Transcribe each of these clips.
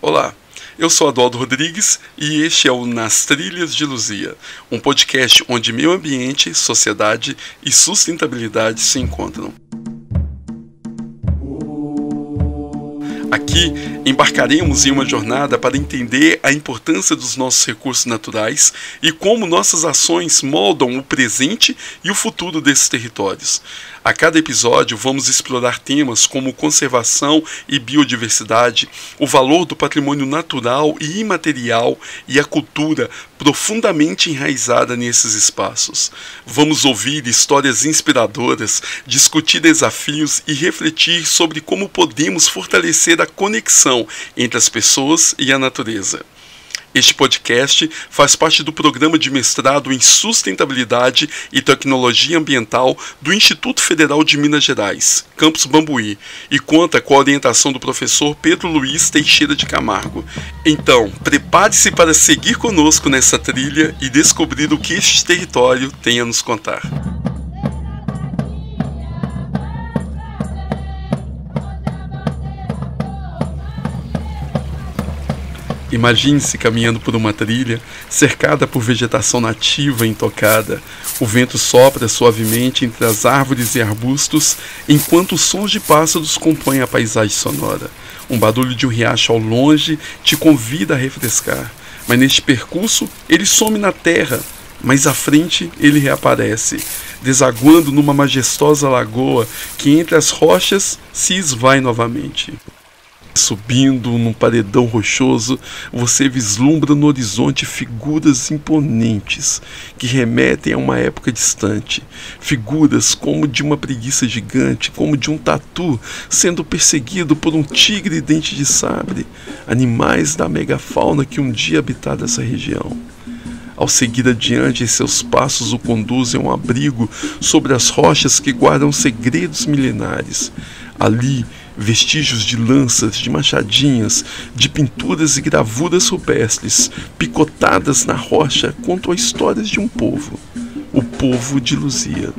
Olá, eu sou Adoldo Rodrigues e este é o Nas Trilhas de Luzia, um podcast onde meio ambiente, sociedade e sustentabilidade se encontram. Aqui embarcaremos em uma jornada para entender a importância dos nossos recursos naturais e como nossas ações moldam o presente e o futuro desses territórios. A cada episódio vamos explorar temas como conservação e biodiversidade, o valor do patrimônio natural e imaterial e a cultura profundamente enraizada nesses espaços. Vamos ouvir histórias inspiradoras, discutir desafios e refletir sobre como podemos fortalecer a conexão entre as pessoas e a natureza. Este podcast faz parte do programa de mestrado em Sustentabilidade e Tecnologia Ambiental do Instituto Federal de Minas Gerais, Campus Bambuí, e conta com a orientação do professor Pedro Luiz Teixeira de Camargo. Então, prepare-se para seguir conosco nessa trilha e descobrir o que este território tem a nos contar. Imagine-se caminhando por uma trilha, cercada por vegetação nativa intocada. O vento sopra suavemente entre as árvores e arbustos, enquanto os sons de pássaros compõem a paisagem sonora. Um barulho de um riacho ao longe te convida a refrescar. Mas neste percurso, ele some na terra, mas à frente ele reaparece, desaguando numa majestosa lagoa que entre as rochas se esvai novamente. Subindo num paredão rochoso, você vislumbra no horizonte figuras imponentes que remetem a uma época distante. Figuras como de uma preguiça gigante, como de um tatu sendo perseguido por um tigre dente de sabre. Animais da megafauna que um dia habitaram essa região. Ao seguir adiante, seus passos o conduzem a um abrigo sobre as rochas que guardam segredos milenares. Ali, vestígios de lanças, de machadinhas, de pinturas e gravuras rupestres, picotadas na rocha, contam a história de um povo, o povo de Luzia,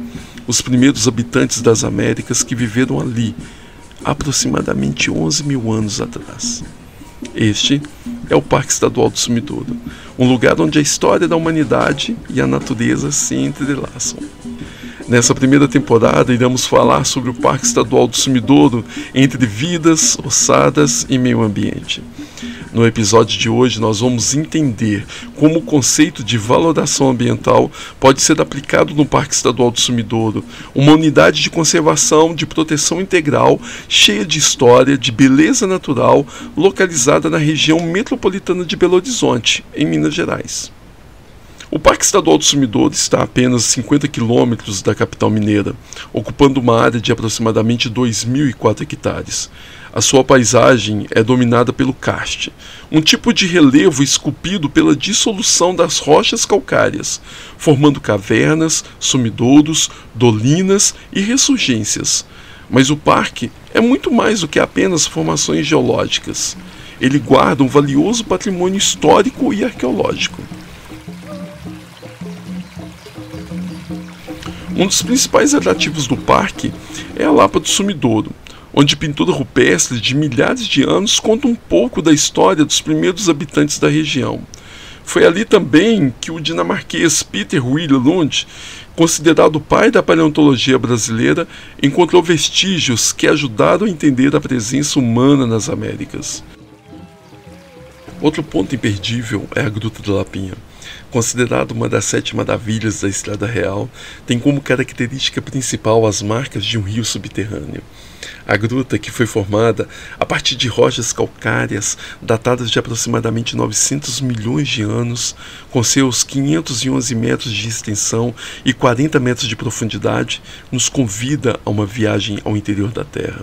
os primeiros habitantes das Américas que viveram ali, aproximadamente 11 mil anos atrás. Este é o Parque Estadual do Sumidouro, um lugar onde a história da humanidade e a natureza se entrelaçam. Nessa primeira temporada, iremos falar sobre o Parque Estadual do Sumidouro entre vidas, ossadas e meio ambiente. No episódio de hoje, nós vamos entender como o conceito de valoração ambiental pode ser aplicado no Parque Estadual do Sumidouro, uma unidade de conservação de proteção integral, cheia de história, de beleza natural, localizada na região metropolitana de Belo Horizonte, em Minas Gerais. O Parque Estadual do Sumidouro está a apenas 50 quilômetros da capital mineira, ocupando uma área de aproximadamente 2.004 hectares. A sua paisagem é dominada pelo karst, um tipo de relevo esculpido pela dissolução das rochas calcárias, formando cavernas, sumidouros, dolinas e ressurgências. Mas o parque é muito mais do que apenas formações geológicas. Ele guarda um valioso patrimônio histórico e arqueológico. Um dos principais atrativos do parque é a Lapa do Sumidouro, onde pintura rupestre de milhares de anos conta um pouco da história dos primeiros habitantes da região. Foi ali também que o dinamarquês Peter Wille Lund, considerado o pai da paleontologia brasileira, encontrou vestígios que ajudaram a entender a presença humana nas Américas. Outro ponto imperdível é a Gruta da Lapinha. Considerado uma das 7 maravilhas da Estrada Real, tem como característica principal as marcas de um rio subterrâneo. A gruta, que foi formada a partir de rochas calcárias datadas de aproximadamente 900 milhões de anos, com seus 511 metros de extensão e 40 metros de profundidade, nos convida a uma viagem ao interior da Terra.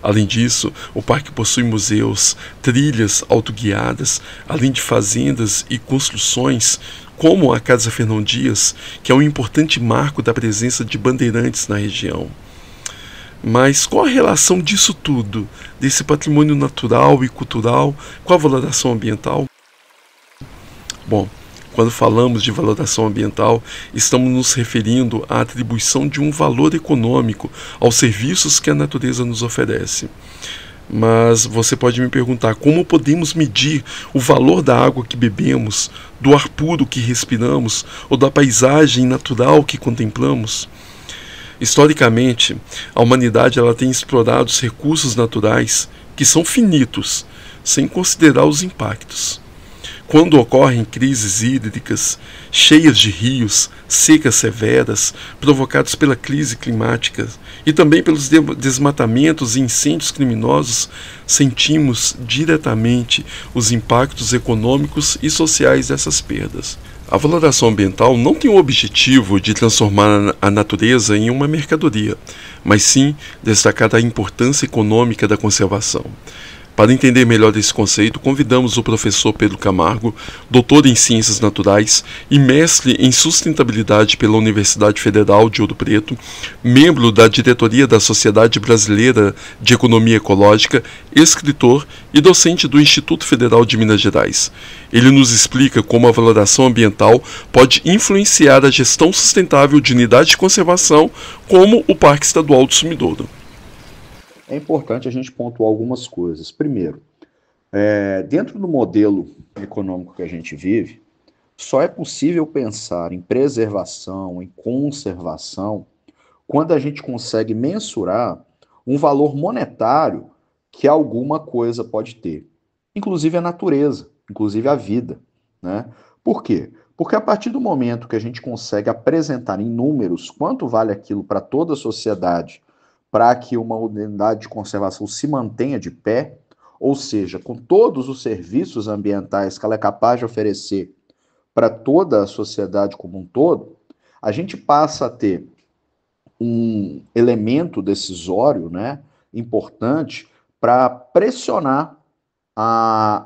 Além disso, o parque possui museus, trilhas autoguiadas, além de fazendas e construções, como a Casa Fernão Dias, que é um importante marco da presença de bandeirantes na região. Mas qual a relação disso tudo, desse patrimônio natural e cultural, com a valoração ambiental? Bom, quando falamos de valoração ambiental, estamos nos referindo à atribuição de um valor econômico aos serviços que a natureza nos oferece. Mas você pode me perguntar como podemos medir o valor da água que bebemos, do ar puro que respiramos ou da paisagem natural que contemplamos? Historicamente, a humanidade ela tem explorado os recursos naturais que são finitos, sem considerar os impactos. Quando ocorrem crises hídricas, cheias de rios, secas severas, provocadas pela crise climática e também pelos desmatamentos e incêndios criminosos, sentimos diretamente os impactos econômicos e sociais dessas perdas. A valoração ambiental não tem o objetivo de transformar a natureza em uma mercadoria, mas sim destacar a importância econômica da conservação. Para entender melhor esse conceito, convidamos o professor Pedro Camargo, doutor em Ciências Naturais e mestre em Sustentabilidade pela Universidade Federal de Ouro Preto, membro da diretoria da Sociedade Brasileira de Economia Ecológica, escritor e docente do Instituto Federal de Minas Gerais. Ele nos explica como a valoração ambiental pode influenciar a gestão sustentável de unidades de conservação, como o Parque Estadual do Sumidouro. É importante a gente pontuar algumas coisas. Primeiro, dentro do modelo econômico que a gente vive, só é possível pensar em preservação, em conservação, quando a gente consegue mensurar um valor monetário que alguma coisa pode ter. Inclusive a natureza, inclusive a vida, né? Por quê? Porque a partir do momento que a gente consegue apresentar em números quanto vale aquilo para toda a sociedade, para que uma unidade de conservação se mantenha de pé, ou seja, com todos os serviços ambientais que ela é capaz de oferecer para toda a sociedade como um todo, a gente passa a ter um elemento decisório, né, importante para pressionar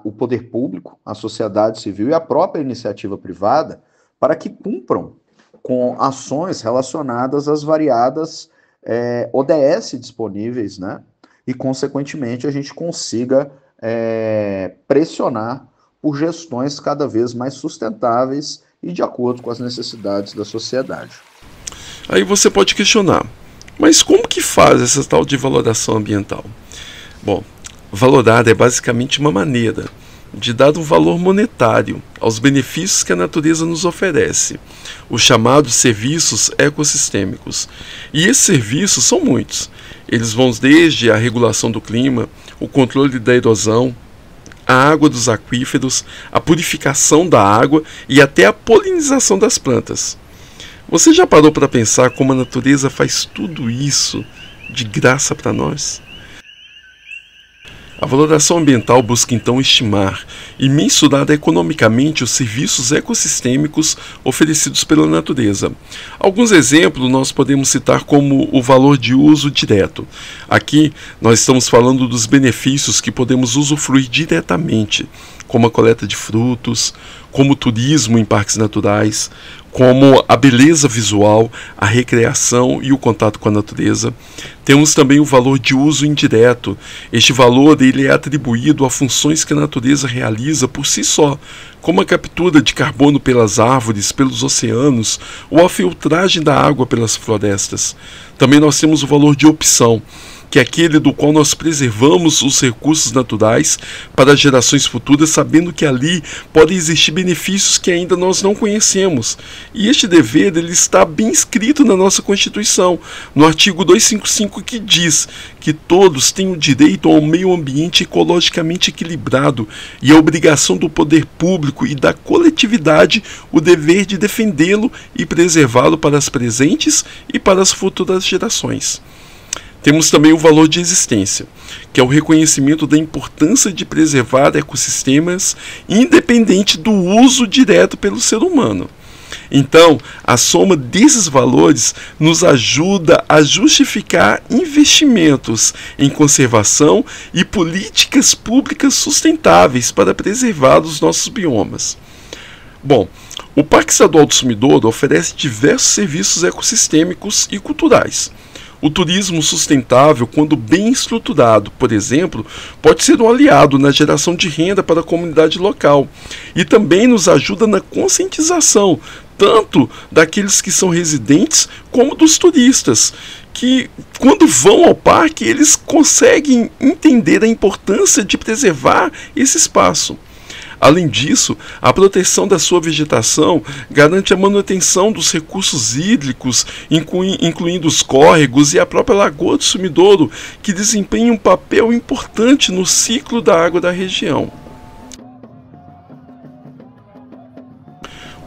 o poder público, a sociedade civil e a própria iniciativa privada para que cumpram com ações relacionadas às variadas ODS disponíveis, né? E, consequentemente, a gente consiga pressionar por gestões cada vez mais sustentáveis e de acordo com as necessidades da sociedade. Aí você pode questionar, mas como que faz essa tal de valoração ambiental? Bom, valorar é basicamente uma maneira de dar um valor monetário aos benefícios que a natureza nos oferece, os chamados serviços ecossistêmicos. E esses serviços são muitos. Eles vão desde a regulação do clima, o controle da erosão, a água dos aquíferos, a purificação da água e até a polinização das plantas. Você já parou para pensar como a natureza faz tudo isso de graça para nós? A valoração ambiental busca então estimar e mensurar economicamente os serviços ecossistêmicos oferecidos pela natureza. Alguns exemplos nós podemos citar como o valor de uso direto. Aqui nós estamos falando dos benefícios que podemos usufruir diretamente, como a coleta de frutos, como o turismo em parques naturais, como a beleza visual, a recreação e o contato com a natureza. Temos também o valor de uso indireto. Este valor ele é atribuído a funções que a natureza realiza por si só, como a captura de carbono pelas árvores, pelos oceanos, ou a filtragem da água pelas florestas. Também nós temos o valor de opção, que é aquele do qual nós preservamos os recursos naturais para gerações futuras, sabendo que ali podem existir benefícios que ainda nós não conhecemos. E este dever ele está bem escrito na nossa Constituição, no artigo 255, que diz que todos têm o direito ao meio ambiente ecologicamente equilibrado e a obrigação do poder público e da coletividade o dever de defendê-lo e preservá-lo para as presentes e para as futuras gerações. Temos também o valor de existência, que é o reconhecimento da importância de preservar ecossistemas independente do uso direto pelo ser humano. Então, a soma desses valores nos ajuda a justificar investimentos em conservação e políticas públicas sustentáveis para preservar os nossos biomas. Bom, o Parque Estadual do Sumidouro oferece diversos serviços ecossistêmicos e culturais. O turismo sustentável, quando bem estruturado, por exemplo, pode ser um aliado na geração de renda para a comunidade local e também nos ajuda na conscientização, tanto daqueles que são residentes como dos turistas, que, quando vão ao parque, eles conseguem entender a importância de preservar esse espaço. Além disso, a proteção da sua vegetação garante a manutenção dos recursos hídricos, incluindo os córregos e a própria Lagoa do Sumidouro, que desempenha um papel importante no ciclo da água da região.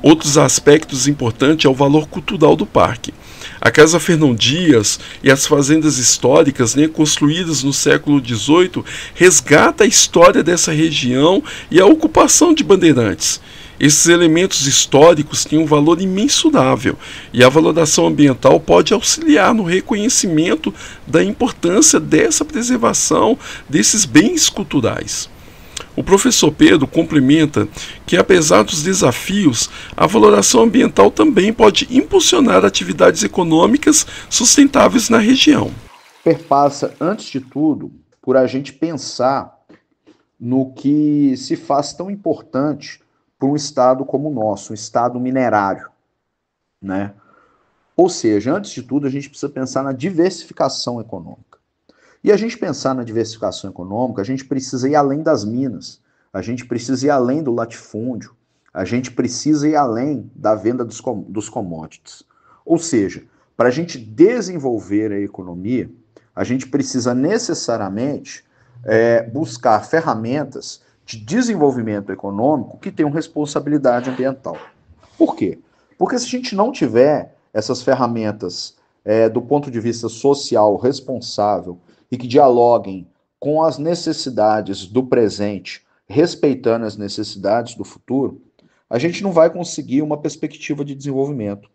Outros aspectos importantes é o valor cultural do parque. A Casa Fernão Dias e as fazendas históricas, construídas no século XVIII, resgata a história dessa região e a ocupação de Bandeirantes. Esses elementos históricos têm um valor imensurável e a valoração ambiental pode auxiliar no reconhecimento da importância dessa preservação desses bens culturais. O professor Pedro complementa que, apesar dos desafios, a valoração ambiental também pode impulsionar atividades econômicas sustentáveis na região. Perpassa, antes de tudo, por a gente pensar no que se faz tão importante para um estado como o nosso, um estado minerário, né? Ou seja, antes de tudo, a gente precisa pensar na diversificação econômica. E a gente pensar na diversificação econômica, a gente precisa ir além das minas, a gente precisa ir além do latifúndio, a gente precisa ir além da venda dos commodities. Ou seja, para a gente desenvolver a economia, a gente precisa necessariamente buscar ferramentas de desenvolvimento econômico que tenham responsabilidade ambiental. Por quê? Porque se a gente não tiver essas ferramentas do ponto de vista social responsável, e que dialoguem com as necessidades do presente, respeitando as necessidades do futuro, a gente não vai conseguir uma perspectiva de desenvolvimento. O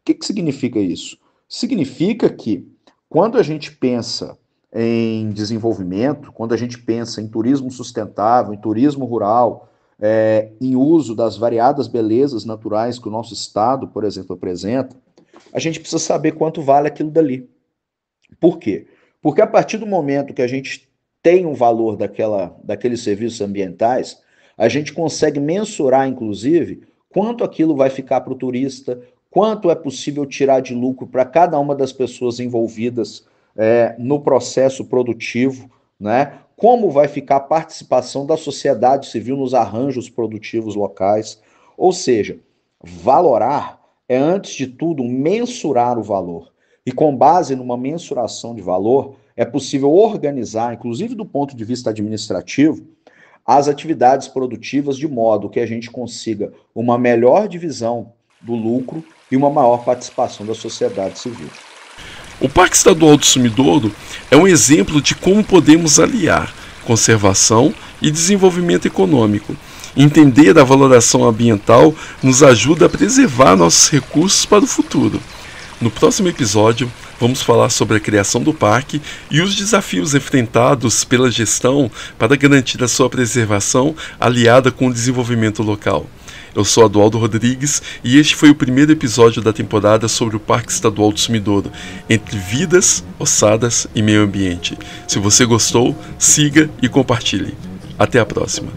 que significa isso? Significa que, quando a gente pensa em desenvolvimento, quando a gente pensa em turismo sustentável, em turismo rural, em uso das variadas belezas naturais que o nosso estado, por exemplo, apresenta, a gente precisa saber quanto vale aquilo dali. Por quê? Porque a partir do momento que a gente tem um valor daqueles serviços ambientais, a gente consegue mensurar, inclusive, quanto aquilo vai ficar para o turista, quanto é possível tirar de lucro para cada uma das pessoas envolvidas no processo produtivo, né? Como vai ficar a participação da sociedade civil nos arranjos produtivos locais. Ou seja, valorar é, antes de tudo, mensurar o valor. E com base numa mensuração de valor, é possível organizar, inclusive do ponto de vista administrativo, as atividades produtivas de modo que a gente consiga uma melhor divisão do lucro e uma maior participação da sociedade civil. O Parque Estadual do Sumidouro é um exemplo de como podemos aliar conservação e desenvolvimento econômico. Entender a valoração ambiental nos ajuda a preservar nossos recursos para o futuro. No próximo episódio, vamos falar sobre a criação do parque e os desafios enfrentados pela gestão para garantir a sua preservação aliada com o desenvolvimento local. Eu sou Adualdo Rodrigues e este foi o primeiro episódio da temporada sobre o Parque Estadual do Sumidouro, entre vidas, ossadas e meio ambiente. Se você gostou, siga e compartilhe. Até a próxima.